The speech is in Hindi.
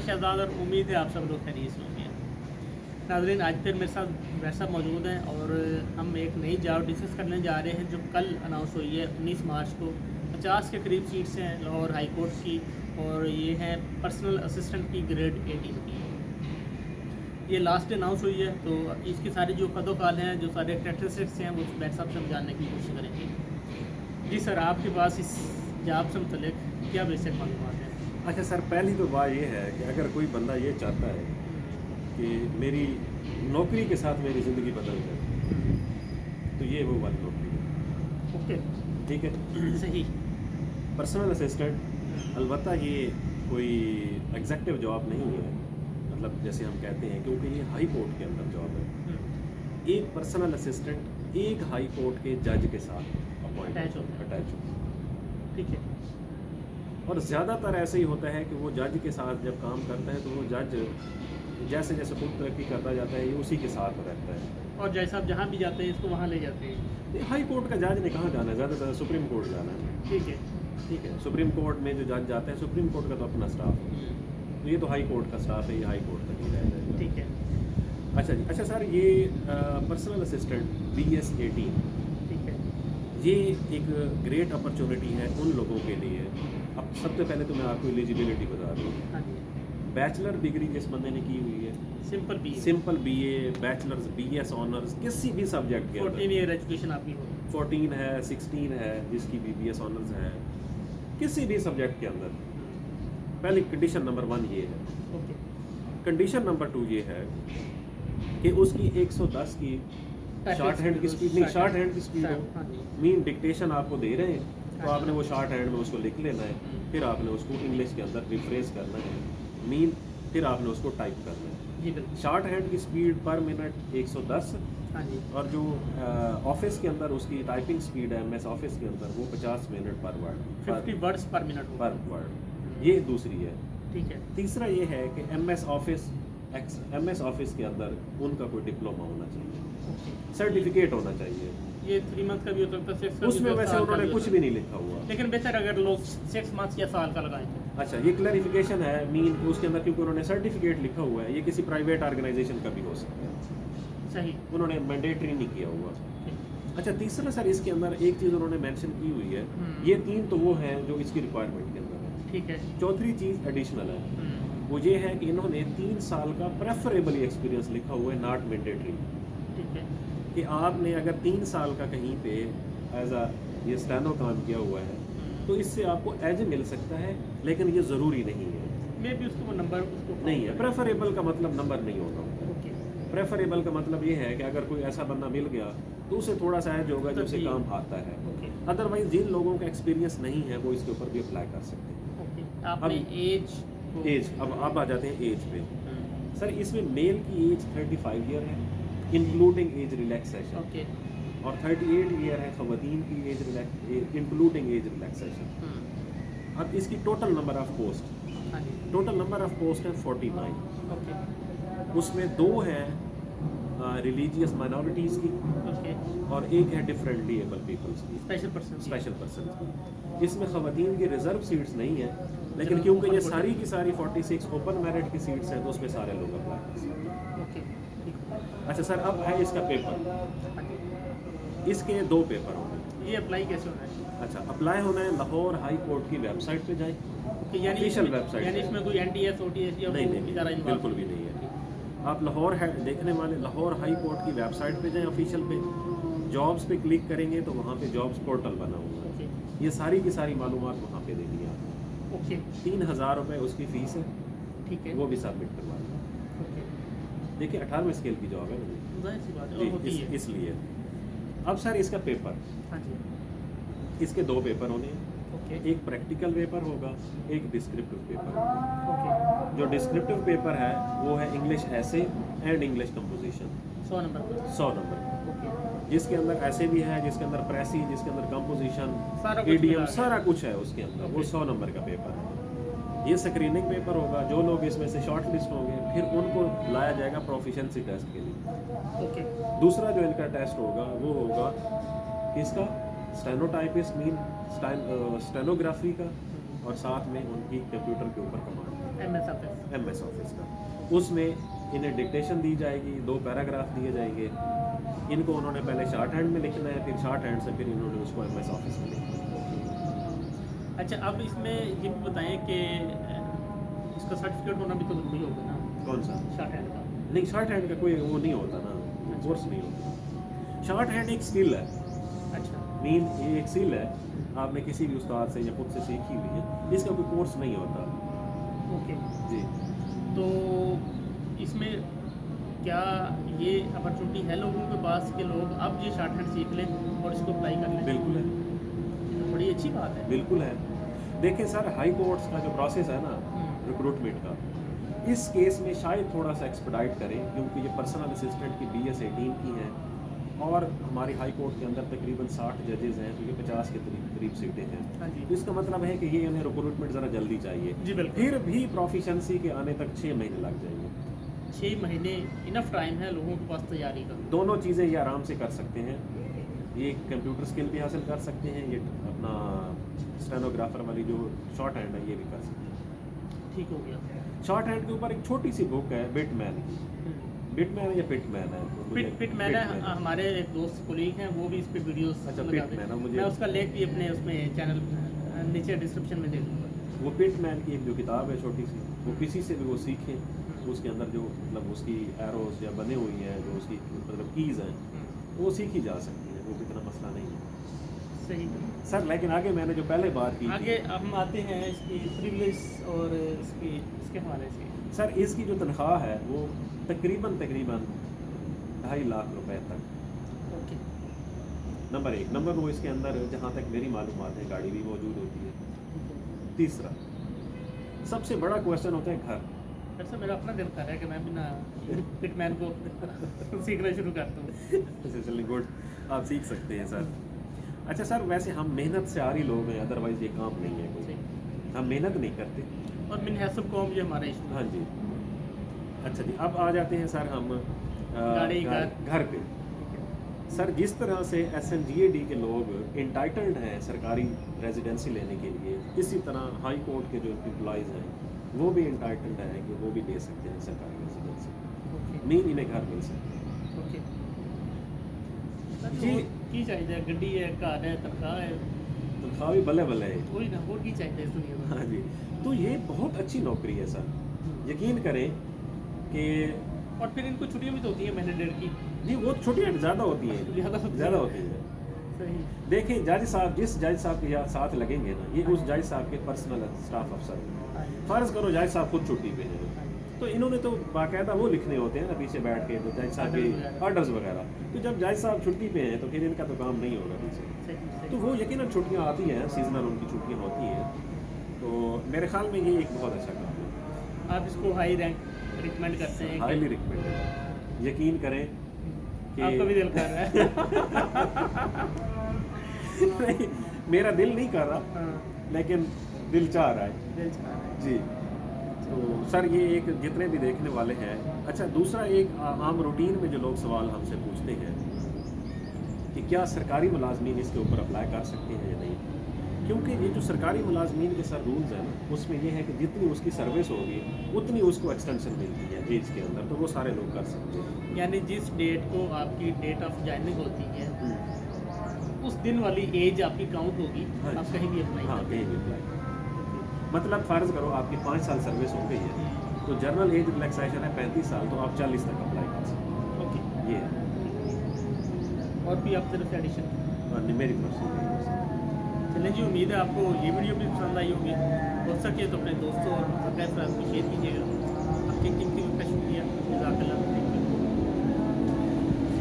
शहजाद और उम्मीद है आप सब लोग खैरियत से होंगे। नाज़रीन, आज फिर मेरे साथ वैसा मौजूद है और हम एक नई जॉब डिस्कस करने जा रहे हैं जो कल अनाउंस हुई है 19 मार्च को। 50 के करीब सीट्स हैं लाहौर हाई कोर्ट की और ये हैं पर्सनल असिस्टेंट की ग्रेड 18 की। ये लास्ट डे अनाउंस हुई है, तो इसकी सारी जो कदोकाल हैं, जो सारे कैरेक्टरिस्टिक्स हैं, वो बैठ साहब से हम जानने की कोशिश करेंगे। जी सर, आपके पास इस जॉब से मुतल्लिक क्या बेसिक मालूमात है? अच्छा सर, पहली तो बात ये है कि अगर कोई बंदा ये चाहता है कि मेरी नौकरी के साथ मेरी ज़िंदगी बदल जाए तो ये वो वाली नौकरी है। ओके, ठीक है। सही। पर्सनल असिस्टेंट अलबत्ता ये कोई एग्जेक्टिव जॉब नहीं है, मतलब जैसे हम कहते हैं, क्योंकि ये हाई कोर्ट के अंदर जॉब है। एक पर्सनल असिस्टेंट एक हाई कोर्ट के जज के साथ अटैच होता है। ठीक है। और ज़्यादातर ऐसे ही होता है कि वो जज के साथ जब काम करता है तो वो जज जैसे जैसे खुद तरक्की करता जाता है ये उसी के साथ रहता है। और जैसा आप जहाँ भी जाते हैं इसको वहाँ ले जाते हैं। हाई कोर्ट का जज ने कहाँ जाना है, ज़्यादातर सुप्रीम कोर्ट जाना है। ठीक है। ठीक है, सुप्रीम कोर्ट में जो जज जाते हैं, सुप्रीम कोर्ट का तो अपना स्टाफ है, तो ये तो हाई कोर्ट का स्टाफ है, ये हाई कोर्ट तक ही रह जाएगा। ठीक है। अच्छा जी। अच्छा सर, ये पर्सनल असिस्टेंट BS 18 ठीक है। ये एक ग्रेट अपॉर्चुनिटी है उन लोगों के लिए। अब सबसे पहले तो मैं आपको एलिजिबिलिटी बता दूँ। हाँ जी। बैचलर डिग्री जिस बंदे ने की हुई है, simple BA, bachelors, BS honours, किसी भी सब्जेक्ट के 14 ईयर एजुकेशन आपकी हो। 14 है, 16 है, जिसकी BS ऑनर्स है, किसी भी सब्जेक्ट के अंदर। पहली कंडीशन नंबर 1 ये है। ओके। कंडीशन नंबर 2 ये है कि उसकी 110 की शॉर्ट हैंड की स्पीड, नहीं शॉर्ट हैंड की स्पीड हो। हाँ जी। मीन डिक्टेशन आपको दे रहे हैं तो आपने वो शॉर्ट हैंड में उसको लिख लेना है, फिर आपने उसको इंग्लिश के अंदर रिफ्रेश करना है, मीन फिर आपने उसको टाइप करना है। जी बिल्कुल। शॉर्ट हैंड की स्पीड पर मिनट 110, हाँ जी। और जो ऑफिस के अंदर उसकी टाइपिंग स्पीड है MS ऑफिस के अंदर वो 50 मिनट पर वर्ड, 50 वर्ड्स पर मिनट हो। पर वर्ड। ये दूसरी है। ठीक है। तीसरा ये है कि MS ऑफिस के अंदर उनका कोई डिप्लोमा होना चाहिए, सर्टिफिकेट होना चाहिए। ये 3 मंथ का भी हो सकता है, 6 का भी उसमें हो सकता है, वैसे साल का उन्होंने भी हो कुछ सकता भी नहीं लिखा हुआ। है। लेकिन बेहतर अगर लोग 6 मंथ या साल का लगाएं तो। अच्छा, ये क्लैरिफिकेशन है मीन उसके अंदर, क्योंकि उन्होंने सर्टिफिकेट लिखा हुआ है, ये किसी प्राइवेट ऑर्गेनाइजेशन का भी हो सकता है, सही। उन्होंने मैंडेटरी नहीं किया हुआ। ठीक। अच्छा, तीसरा सर, इसके अंदर एक चीज़ उन्होंने मेंशन की हुई है, ये 3 तो वो हैं जो इसकी रिक्वायरमेंट के अंदर है। ठीक है। चौथी चीज़ एडिशनल है, वो ये है कि इन्होंने 3 साल का प्रेफरेबली एक्सपीरियंस लिखा हुआ है, नॉट मैंडेटरी। ठीक है। कि आपने अगर 3 साल का कहीं पे एज अ ये स्टेनो काम किया हुआ है तो इससे आपको एज मिल सकता है, लेकिन ये ज़रूरी नहीं है। मैं भी उसको नंबर उसको नहीं है, प्रेफरेबल का मतलब नंबर नहीं होता। ओके। प्रेफरेबल का मतलब ये है कि अगर कोई ऐसा बंदा मिल गया तो उसे थोड़ा सा एज होगा जो उसे ठीक। काम आता है। ओके। अदरवाइज जिन लोगों का एक्सपीरियंस नहीं है वो इसके ऊपर भी अप्लाई कर सकते हैं। ओके। आपने एज अब आ जाते हैं एज पे। सर, इसमें मेल की एज 35 ईयर है इंक्लूडिंग एज रिलैक्सेशन, ओके। और 38 ईयर है खवातीन की एज इंक्लूडिंग एज रिलैक्सेशन। अब इसकी टोटल नंबर ऑफ पोस्ट, हाँ जी। टोटल नंबर ऑफ पोस्ट है 49। ओके। उसमें 2 हैं रिलीजियस माइनॉरिटीज़ की ओके। और एक है डिफरेंटली एबल पीपल्स की, स्पेशल पर्सन की। इसमें खवातीन की रिजर्व सीट्स नहीं है, लेकिन क्योंकि ये सारी की सारी 46 ओपन मेरिट की सीट्स हैं तो उसमें सारे लोग अप्लाई कर सकते हैं। ओके। ठीक। अच्छा सर, अब है इसका पेपर। हाँ जी। इसके 2 पेपर होंगे। ये अप्लाई कैसे होना है? अच्छा, अप्लाई होना है लाहौर हाई कोर्ट की वेबसाइट पे जाएं, ओके। यानी ऑफिशियल इसमें- वेबसाइट। यानी इसमें कोई NTS OTS या नहीं वो नहीं, इदारा involved बिल्कुल भी नहीं है। आप लाहौर है देखने वाले लाहौर हाई कोर्ट की वेबसाइट पे जाएं, ऑफिशियल पे जॉब्स पे क्लिक करेंगे तो वहाँ पे जॉब्स पोर्टल बना हुआ है। ओके। ये सारी की सारी मालूमात वहाँ पे देनी है आपको। ओके। 3000 रुपये उसकी फ़ीस है, ठीक है। वो भी सबमिट करवा दें। ओके। देखिए 18वें स्केल की जॉब है ना जाहिर सी बात है, जी, और होती है। इसलिए। अब सर इसका पेपर, हाँ जी। इसके 2 पेपर होने हैं, ओके। एक प्रैक्टिकल पेपर होगा, एक डिस्क्रिप्टिव पेपर होगा। ओके। जो डिस्क्रिप्टिव पेपर है वो है इंग्लिश ऐसे एंड इंग्लिश कंपोजिशन, 100 नंबर पर। 100 नंबर, ओके। जिसके अंदर ऐसे भी है, जिसके अंदर प्रेसी, जिसके अंदर कंपोजिशन, सारा कुछ इडियम, मिला के। सारा कुछ है उसके अंदर। वो 100 नंबर का पेपर है। ये स्क्रीनिंग पेपर होगा, जो लोग इसमें से शॉर्ट लिस्ट होंगे फिर उनको लाया जाएगा प्रोफिशिएंसी टेस्ट के लिए। ओके। दूसरा जो इनका टेस्ट होगा वो होगा किसका, स्टेनोटाइपिस्ट मीन स्टेनोग्राफी का, और साथ में उनकी कंप्यूटर के ऊपर command, MS office. MS office का। उसमें इन्हें डिक्टेशन दी जाएगी, 2 पैराग्राफ दिए जाएंगे, इनको उन्होंने पहले शॉर्ट हैंड में लिखना है, फिर शॉर्ट हैंड से फिर इन्होंने उसको MS ऑफिस में लिखना है। अच्छा, अब इसमें ये भी बताएं कि इसका सर्टिफिकेट होना भी तो जरूरी होगा ना, कौन सा? शॉर्ट हैंड का? नहीं, शॉर्ट हैंड का कोई वो नहीं होता ना, कोर्स नहीं होता। शॉर्ट हैंड एक स्किल है, अच्छा, मीन ये एक स्किल है, आपने किसी भी उस्ताद से या खुद से सीखी हुई है, इसका कोई कोर्स नहीं होता। ओके। जी। तो इसमें क्या ये अपॉर्चुनिटी है लोगों के पास कि लोग अब ये शॉर्ट हैंड सीख लें और इसको अप्लाई कर लें? बिल्कुल है, ये तो बड़ी अच्छी बात है। बिल्कुल है। देखिए सर, हाई कोर्ट्स का जो प्रोसेस है ना रिक्रूटमेंट का, इस केस में शायद थोड़ा सा एक्सपेडाइट करें, क्योंकि ये पर्सनल असिस्टेंट की BS 18 की हैं और हमारी हाई कोर्ट के अंदर तकरीबन 60 जजेस हैं, तो ये 50 के करीब सीटें हैं। हाँ जी। तो इसका मतलब है कि ये इन्हें रिक्रूटमेंट ज़रा जल्दी चाहिए। जी बिल्कुल। फिर भी प्रोफिशेंसी के आने तक 6 महीने लग जाएंगे। 6 महीने इनफ टाइम है लोगों के पास तैयारी का। दोनों चीज़ें ये आराम से कर सकते हैं, ये कंप्यूटर स्किल भी हासिल कर सकते हैं, ये अपना स्टेनोग्राफर वाली जो शॉर्ट हैंड है ये भी कर सकते हैं। ठीक हो गया। शॉर्ट हैंड के ऊपर एक छोटी सी बुक है बिटमैन की, बिटमैन या पिटमैन है, पिटमैन है, हमारे एक दोस्त कोलीग हैं, वो भी इस पे वीडियोस अच्छा, लगाते पिटमैन है, हैं। मुझे मैं उसका लिंक भी अपने उसमें चैनल नीचे डिस्क्रिप्शन में दे दूँगा। वो पिटमैन की एक जो किताब है छोटी सी, वो किसी से भी वो सीखें, उसके अंदर जो मतलब उसकी एरोस या बने हुई हैं, जो उसकी मतलब कीज़ हैं, वो सीखी जा सकती है, वो भी इतना मसला नहीं है सही सर। लेकिन आगे मैंने जो पहले बात की आगे हम आते हैं इसकी प्रिविलेज और इसके हवाले से। सर, इसकी जो तनख्वाह है वो तकरीबन 2.5 लाख रुपए तक। ओके। नंबर 1। नंबर 2, इसके अंदर जहाँ तक मेरी मालूमात है गाड़ी भी मौजूद होती है। तीसरा सबसे बड़ा क्वेश्चन होता है घर। फिर से मेरा अपना दिल कर रहा है कि मैं भी ना पिटमैन को सीखना शुरू करता हूँ। चलिए गुड, आप सीख सकते हैं सर। अच्छा सर, वैसे हम मेहनत से आ रही लोग हैं, अदरवाइज ये काम नहीं है कोई, हम मेहनत नहीं करते और मिन हैसब कौम ये हमारा इशू। हाँ जी। अच्छा जी, अब आ जाते हैं सर हम घर पे। सर, जिस तरह से SNGAD के लोग इंटाइटल्ड हैं सरकारी रेजिडेंसी लेने के लिए, इसी तरह हाई कोर्ट के जो एम्प्लॉइज़ हैं वो भी इंटाइटल्ड हैं कि वो भी ले सकते हैं सरकारी रेजिडेंसी, मीन इन्हें घर मिल सकते हैं। ओके जी। की चाहिए गड्डी है, कार है, तनख्वाह है, तनख्वाह भी बल्ले बल्ले है। वही ना, वो की चाहिए इस दुनिया में। हाँ जी, तो ये बहुत अच्छी नौकरी है सर, यकीन करें कि और फिर इनको छुट्टियाँ भी तो होती हैं महीने डेढ़ की। नहीं, वो छुट्टियाँ ज़्यादा होती हैं, ज़्यादा होती हैं। सही। देखिए जज साहब, जिस जज साहब के साथ लगेंगे ना, ये उस जज साहब के पर्सनल स्टाफ अफसर हैं। फ़र्ज़ करो जज साहब खुद छुट्टी पे हैं, तो इन्होंने तो बाकायदा वो लिखने होते हैं ना पीछे बैठ के, तो जज साहब के ऑर्डर्स वगैरह। तो जब जज साहब छुट्टी पे हैं तो फिर इनका तो काम नहीं होगा पीछे। तो वो यकीनन छुट्टियाँ आती हैं, सीजनल उनकी छुट्टियाँ होती हैं, तो मेरे ख्याल में ये एक बहुत अच्छा काम है। आप इसको हाई रैंक रिकमेंड करते हैं? हाईली रिकमेंडेड, यकीन करें कि आपका भी दिल कर रहा है। नहीं, मेरा दिल नहीं कर रहा, हाँ, लेकिन दिल चाह रहा है दिल चाह रहा है। जी। तो सर, ये एक जितने भी देखने वाले हैं। अच्छा, दूसरा एक आम रूटीन में जो लोग सवाल हमसे पूछते हैं कि क्या सरकारी मुलाजमीन इसके ऊपर अप्लाई कर सकते हैं या नहीं, क्योंकि ये जो सरकारी मुलाजमीन के सर रूल्स हैं ना, उसमें ये है कि जितनी उसकी सर्विस होगी उतनी उसको एक्सटेंशन मिलती है एज के अंदर, तो वो सारे लोग कर सकते हैं। यानी जिस डेट को आपकी डेट ऑफ ज्वाइनिंग होती है उस दिन वाली एज आपकी काउंट होगी। हाँ आप कहीं भी अप्लाई हाँ, कहीं भी अप्लाई। मतलब फ़र्ज़ करो आपकी 5 साल सर्विस हो गई है, तो जनरल एज रिलैक्सेशन है 35 साल, तो आप 40 तक अप्लाई कर सकते हैं। ओके। ये है और भी आप तरफ से एडिशन? मेरी तरफ से। चलें जी, उम्मीद है आपको ये वीडियो भी पसंद आई होगी। हो सके तो अपने दोस्तों और अफराद को शेयर कीजिएगा। आपके